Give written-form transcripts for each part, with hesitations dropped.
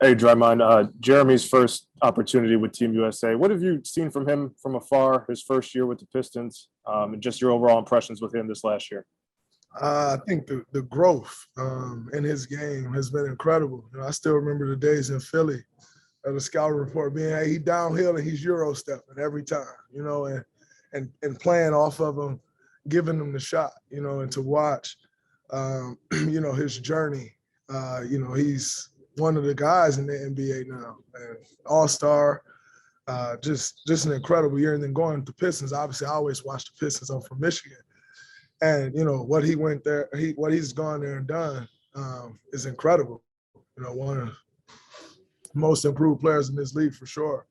Hey, Draymond. Jeremy's first opportunity with Team USA. What have you seen from him from afar, his first year with the Pistons, and just your overall impressions with him this last year? I think the growth in his game has been incredible. I still remember the days in Philly of the scouting report being, hey, he downhill and he's Euro stepping every time, and playing off of him, giving him the shot, and to watch, his journey. He's one of the guys in the NBA now, and all-star, just an incredible year. And then going to Pistons, obviously I always watch the Pistons. I'm from Michigan. And, what he went there, what he's gone there and done is incredible. One of the most improved players in this league for sure.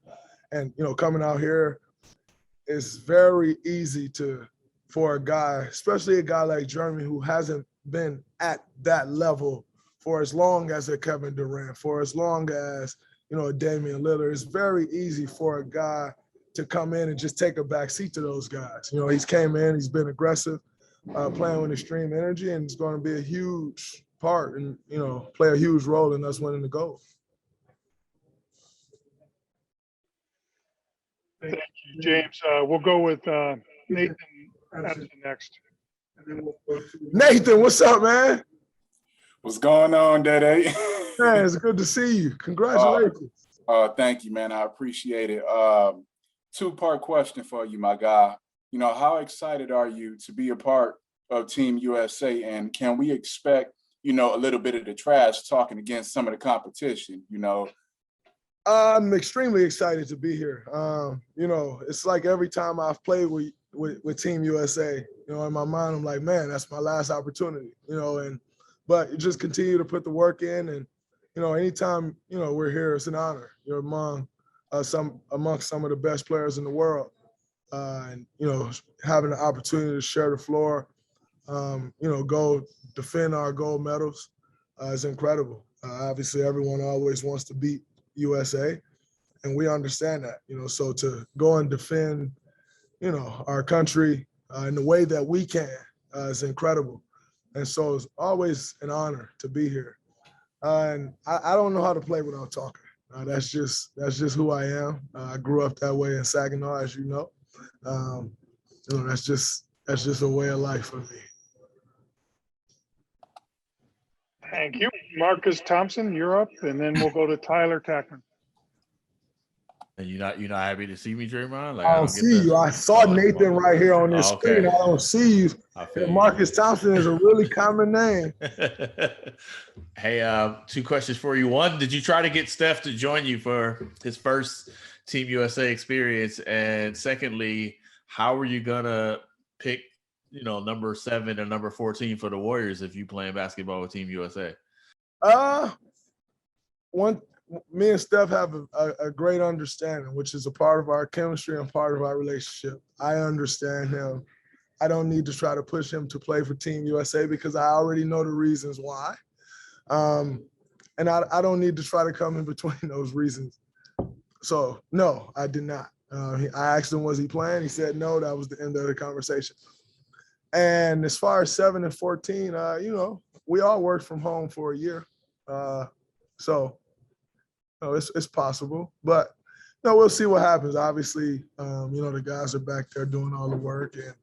And, coming out here, it's very easy for a guy, especially a guy like Jeremy, who hasn't been at that level for as long as a Kevin Durant, for as long as, a Damian Lillard. It's very easy for a guy to come in and just take a back seat to those guys. He's came in, he's been aggressive, playing with extreme energy, and it's going to be a huge part and, play a huge role in us winning the gold. Thank you, James. We'll go with Nathan Anderson next. Nathan, what's up, man? What's going on, Dede? Man, it's good to see you. Congratulations. Thank you, man. I appreciate it. Two-part question for you, my guy. How excited are you to be a part of Team USA, and can we expect, a little bit of the trash talking against some of the competition, I'm extremely excited to be here. It's like every time I've played with Team USA, in my mind, I'm like, man, that's my last opportunity, but you just continue to put the work in, and, anytime, we're here, it's an honor. You're amongst some of the best players in the world. And, having the opportunity to share the floor, go defend our gold medals is incredible. Obviously, everyone always wants to beat USA, and we understand that, so to go and defend, our country in the way that we can is incredible. And so it's always an honor to be here. And I don't know how to play without talking. That's just who I am. I grew up that way in Saginaw, as you know. That's just a way of life for me. Thank you. Marcus Thompson, you're up, and then we'll go to Tyler Tackman. And you're not happy to see me, Draymond? Like, I don't see you. I saw Nathan right here on this screen. I don't see you. Marcus Thompson is a really common name. Hey, two questions for you. One, did you try to get Steph to join you for his first Team USA experience? And secondly, how are you gonna pick, number 7 and number 14 for the Warriors if you playing basketball with Team USA? Me and Steph have a great understanding, which is a part of our chemistry and part of our relationship. I understand him. I don't need to try to push him to play for Team USA because I already know the reasons why. And I don't need to try to come in between those reasons. So, no, I did not. I asked him, was he playing? He said no. That was the end of the conversation. And as far as 7 and 14, we all worked from home for a year. It's possible, but we'll see what happens. Obviously, the guys are back there doing all the work, and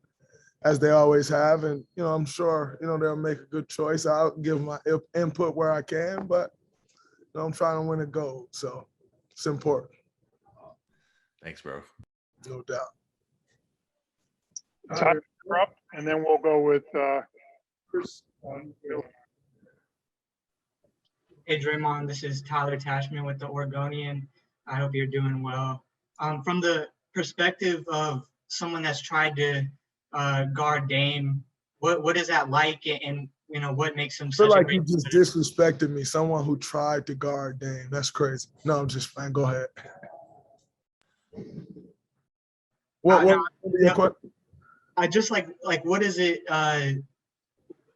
as they always have, and I'm sure they'll make a good choice. I'll give my input where I can, but I'm trying to win a gold, so it's important. Thanks, bro. No doubt. Tyler, you're up, and then we'll go with Chris. Hey, Draymond, this is Tyler Tashman with the Oregonian. I hope you're doing well. From the perspective of someone that's tried to guard Dame, what is that like, and what makes him such a great I feel like you just disrespected me, someone who tried to guard Dame. That's crazy. No, I'm just fine. Go ahead. I just like what is it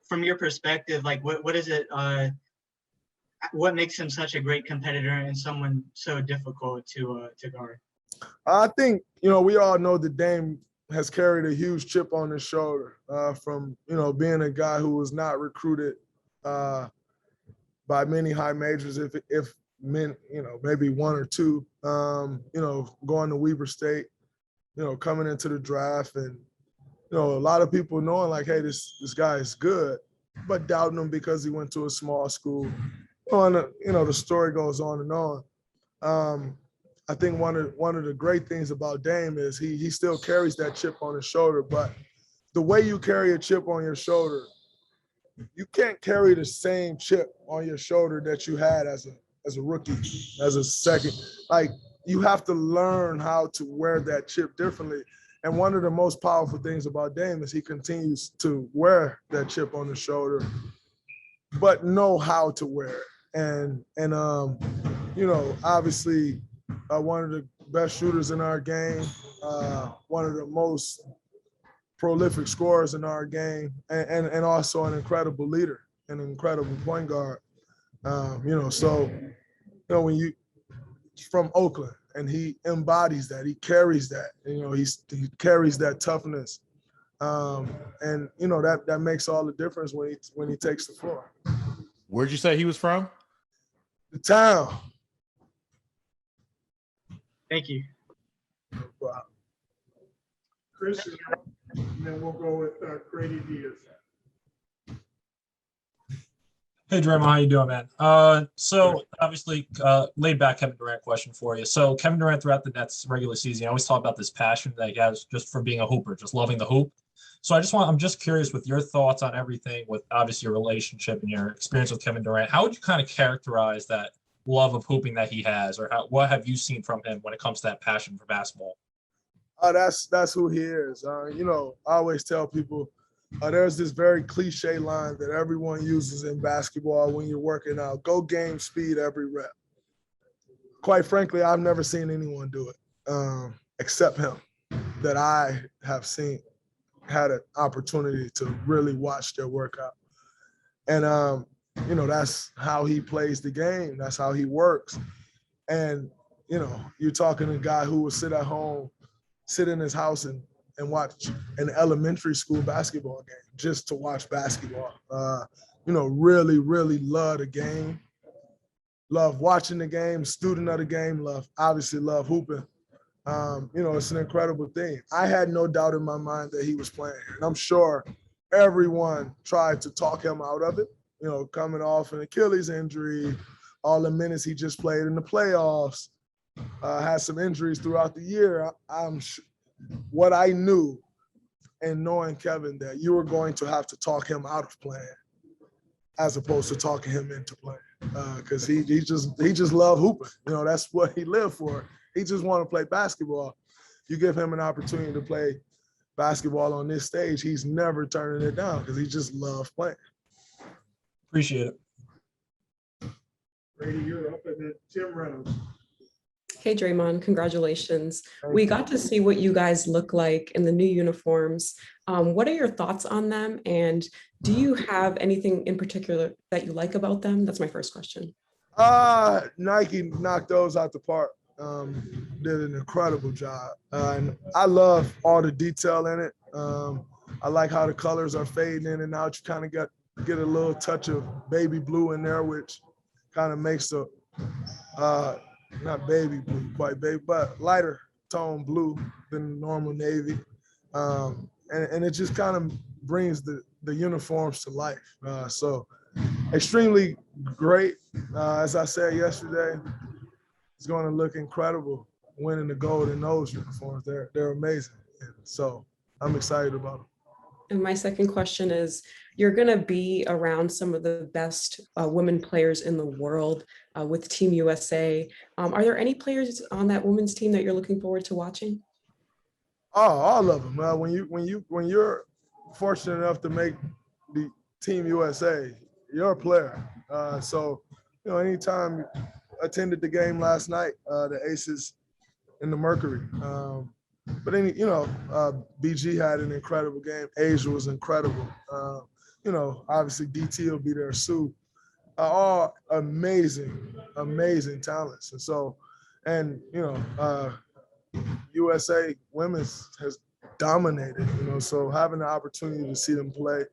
from your perspective? Like, what is it? What makes him such a great competitor and someone so difficult to guard? I think we all know that Dame has carried a huge chip on his shoulder from being a guy who was not recruited by many high majors. If maybe one or two, going to Weber State, coming into the draft, and a lot of people knowing like, hey, this guy is good, but doubting him because he went to a small school. And the story goes on and on. I think one of the great things about Dame is he still carries that chip on his shoulder, but the way you carry a chip on your shoulder, you can't carry the same chip on your shoulder that you had as a rookie, as a second. Like, you have to learn how to wear that chip differently. And one of the most powerful things about Dame is he continues to wear that chip on his shoulder, but know how to wear it. And obviously one of the best shooters in our game, one of the most prolific scorers in our game, and also an incredible leader, an incredible point guard. When you from Oakland, and he embodies that, he carries that, he carries that toughness. And that makes all the difference when he takes the floor. Where'd you say he was from? The town. Thank you. Wow. Christian, and then we'll go with Grady Diaz. Hey, Draymond, how you doing, man? So obviously, laid back Kevin Durant question for you. So Kevin Durant throughout the Nets regular season, I always talk about this passion that he has just for being a hooper, just loving the hoop. So I'm just curious with your thoughts on everything, with obviously your relationship and your experience with Kevin Durant. How would you kind of characterize that love of hooping that he has, or what have you seen from him when it comes to that passion for basketball? That's who he is. I always tell people, there's this very cliche line that everyone uses in basketball when you're working out: go game speed every rep. Quite frankly, I've never seen anyone do it except him, that I have had an opportunity to really watch their workout. And, that's how he plays the game. That's how he works. And, you're talking to a guy who would sit at home, sit in his house and watch an elementary school basketball game just to watch basketball. Really, really love the game, love watching the game, student of the game, obviously love hooping. It's an incredible thing. I had no doubt in my mind that he was playing, and I'm sure everyone tried to talk him out of it, coming off an Achilles injury, all the minutes he just played in the playoffs, had some injuries throughout the year. What I knew, and knowing Kevin, that you were going to have to talk him out of playing as opposed to talking him into playing, because he just loved hooping. That's what he lived for. He just wanted to play basketball. You give him an opportunity to play basketball on this stage, he's never turning it down because he just loves playing. Appreciate it. Grady, you're up, and then Tim Reynolds. Hey, Draymond, congratulations. We got to see what you guys look like in the new uniforms. What are your thoughts on them? And do you have anything in particular that you like about them? That's my first question. Nike knocked those out the park. Did an incredible job. And I love all the detail in it. I like how the colors are fading in and out. You kind of get a little touch of baby blue in there, which kind of makes the not baby blue, quite baby, but lighter tone blue than normal navy. And it just kind of brings the uniforms to life. So extremely great. As I said yesterday, it's going to look incredible winning the gold in those uniforms. They're amazing. And so I'm excited about them. And my second question is, you're going to be around some of the best women players in the world with Team USA. Are there any players on that women's team that you're looking forward to watching? Oh, all of them. When you're fortunate enough to make the Team USA, you're a player. So anytime attended the game last night, the Aces in the Mercury. But then, BG had an incredible game. Asia was incredible. Obviously DT will be there. Sue, all amazing, amazing talents. And so, USA women's has dominated, so having the opportunity to see them play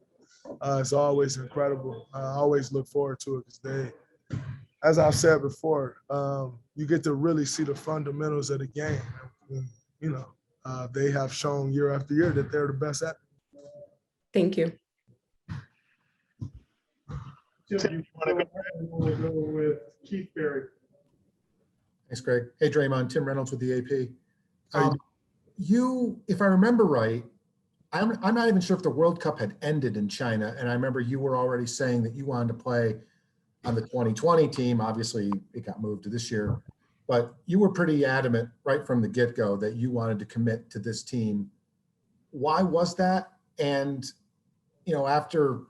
is always incredible. I always look forward to it because as I've said before, you get to really see the fundamentals of the game. And, you know, they have shown year after year that they're the best at it. Thank you. Tim, you want to go? We'll go with Keith Berry. Thanks, Greg. Hey, Draymond, Tim Reynolds with the AP. How you You, if I remember right, I'm not even sure if the World Cup had ended in China. And I remember you were already saying that you wanted to play on the 2020 team. Obviously, it got moved to this year. But you were pretty adamant right from the get-go that you wanted to commit to this team. Why was that? And, you know, after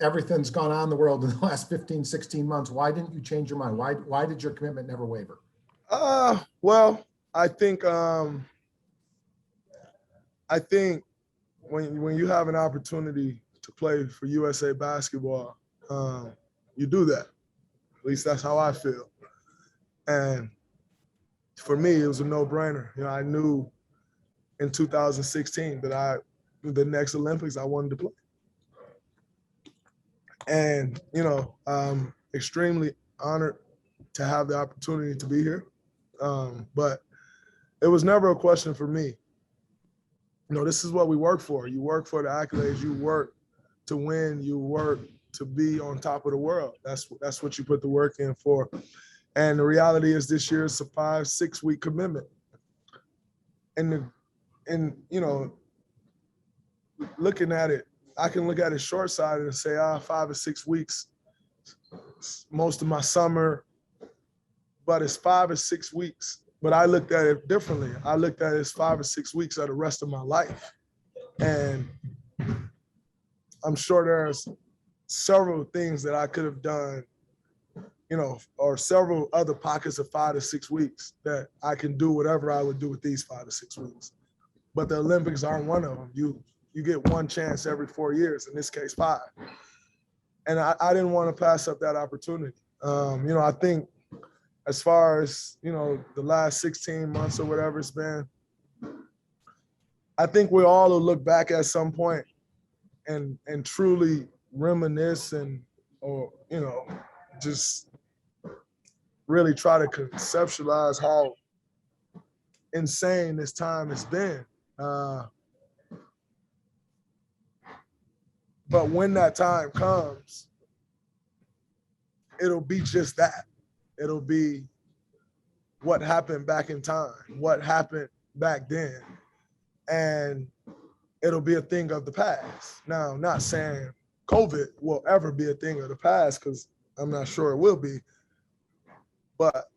everything's gone on in the world in the last 15, 16 months, why didn't you change your mind? Why did your commitment never waver? Well, I think when you have an opportunity to play for USA basketball, you do that. At least that's how I feel. And for me, it was a no-brainer. You know, I knew in 2016 that the next Olympics I wanted to play. And, you know, I'm extremely honored to have the opportunity to be here. But it was never a question for me. You know, this is what we work for. You work for the accolades, you work to win, you work to be on top of the world. That's what you put the work in for. And the reality is this year it's a 5-6 week commitment. And you know, looking at it, I can look at it short-sighted and say, 5 or 6 weeks, most of my summer, but it's 5 or 6 weeks. But I looked at it differently. I looked at it as 5 or 6 weeks of the rest of my life. And I'm sure there's several things that I could have done, you know, or several other pockets of 5 to 6 weeks that I can do whatever I would do with these 5 to 6 weeks. But the Olympics aren't one of them. You get one chance every 4 years, in this case 5. And I didn't want to pass up that opportunity. You know, I think as far as, you know, the last 16 months or whatever it's been, I think we all will look back at some point and truly reminisce or, you know, just really try to conceptualize how insane this time has been. But when that time comes, it'll be just that. It'll be what happened back in time, what happened back then. And it'll be a thing of the past. Now, I'm not saying COVID will ever be a thing of the past, because I'm not sure it will be. But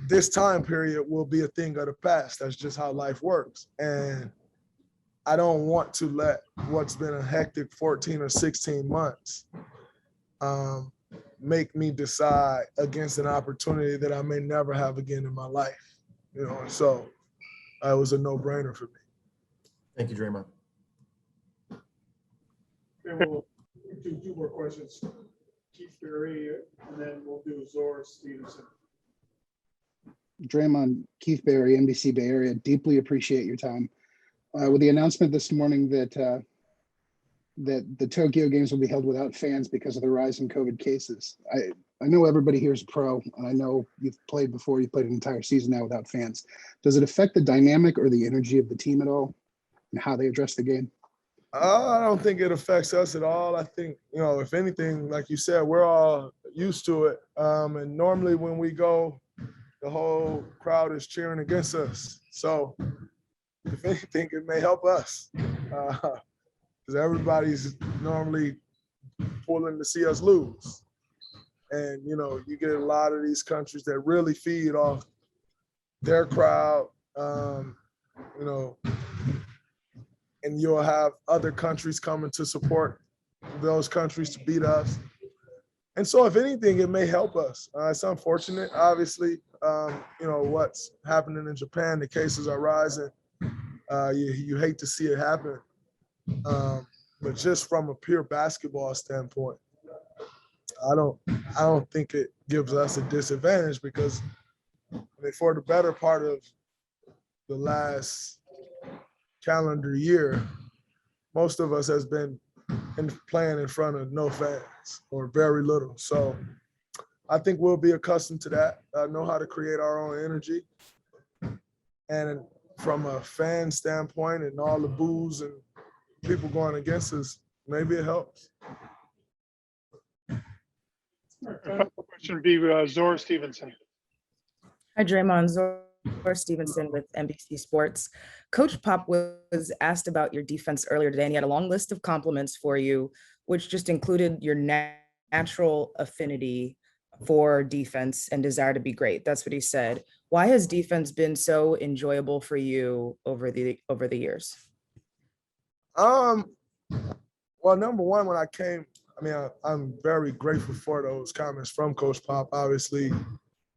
this time period will be a thing of the past. That's just how life works. And I don't want to let what's been a hectic 14 or 16 months make me decide against an opportunity that I may never have again in my life. You know, and so it was a no-brainer for me. Thank you, Draymond. And we'll do 2 more questions. Keith Berry, and then we'll do Zora Stevenson. Draymond, Keith Berry, NBC Bay Area, deeply appreciate your time. With the announcement this morning that the Tokyo Games will be held without fans because of the rise in COVID cases. I know everybody here is a pro, and I know you've played before. You've played an entire season now without fans. Does it affect the dynamic or the energy of the team at all, and how they address the game? I don't think it affects us at all. I think, you know, if anything, like you said, we're all used to it. And normally when we go, the whole crowd is cheering against us. So if anything, it may help us. Because everybody's normally pulling to see us lose. And, you know, you get a lot of these countries that really feed off their crowd, you know, and you'll have other countries coming to support those countries to beat us. And so if anything, it may help us. It's unfortunate, obviously, you know, what's happening in Japan, the cases are rising. You hate to see it happen. But just from a pure basketball standpoint, I don't think it gives us a disadvantage, because I mean, for the better part of the last calendar year, most of us has been playing in front of no fans or very little. So I think we'll be accustomed to that. Know how to create our own energy. And from a fan standpoint and all the boos and people going against us, maybe it helps. Final question would be Zora Stevenson. Hi, Draymond. Zora Stevenson with NBC Sports. Coach Pop was asked about your defense earlier today, and he had a long list of compliments for you, which just included your natural affinity for defense and desire to be great. That's what he said. Why has defense been so enjoyable for you over the years? Well, number one, when I came, I'm very grateful for those comments from Coach Pop. Obviously,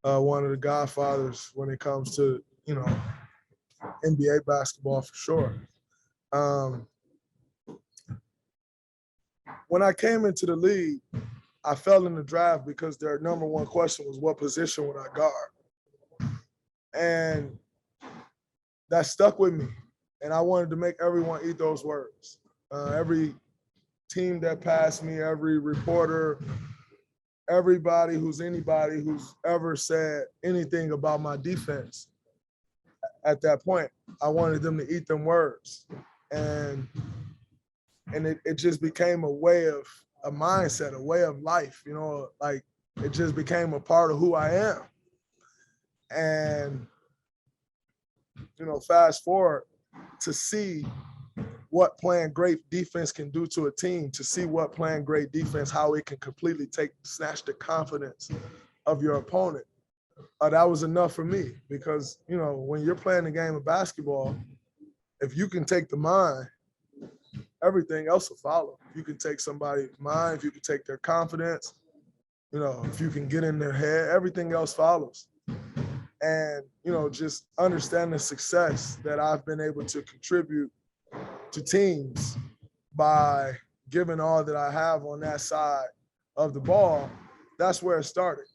one of the godfathers when it comes to, NBA basketball for sure. When I came into the league, I fell in the draft because their number one question was what position would I guard? And that stuck with me. And I wanted to make everyone eat those words. Every team that passed me, every reporter, anybody who's ever said anything about my defense at that point, I wanted them to eat them words. And it just became a way of a mindset, a way of life, like it just became a part of who I am. And, fast forward to see what playing great defense can do to a team, to see what playing great defense, how it can completely snatch the confidence of your opponent. That was enough for me because, when you're playing the game of basketball, if you can take the mind, everything else will follow. If you can take somebody's mind, if you can take their confidence, if you can get in their head, everything else follows. And, just understand the success that I've been able to contribute to teams by giving all that I have on that side of the ball, that's where it started.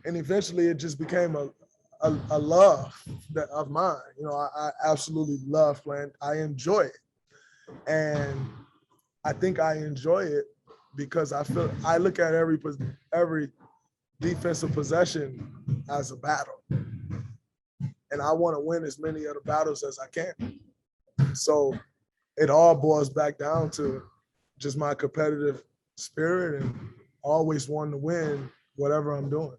And eventually it just became a love of mine. I absolutely love playing. I enjoy it. And I think I enjoy it because I look at every defensive possession as a battle. And I want to win as many of the battles as I can. So it all boils back down to just my competitive spirit and always wanting to win whatever I'm doing.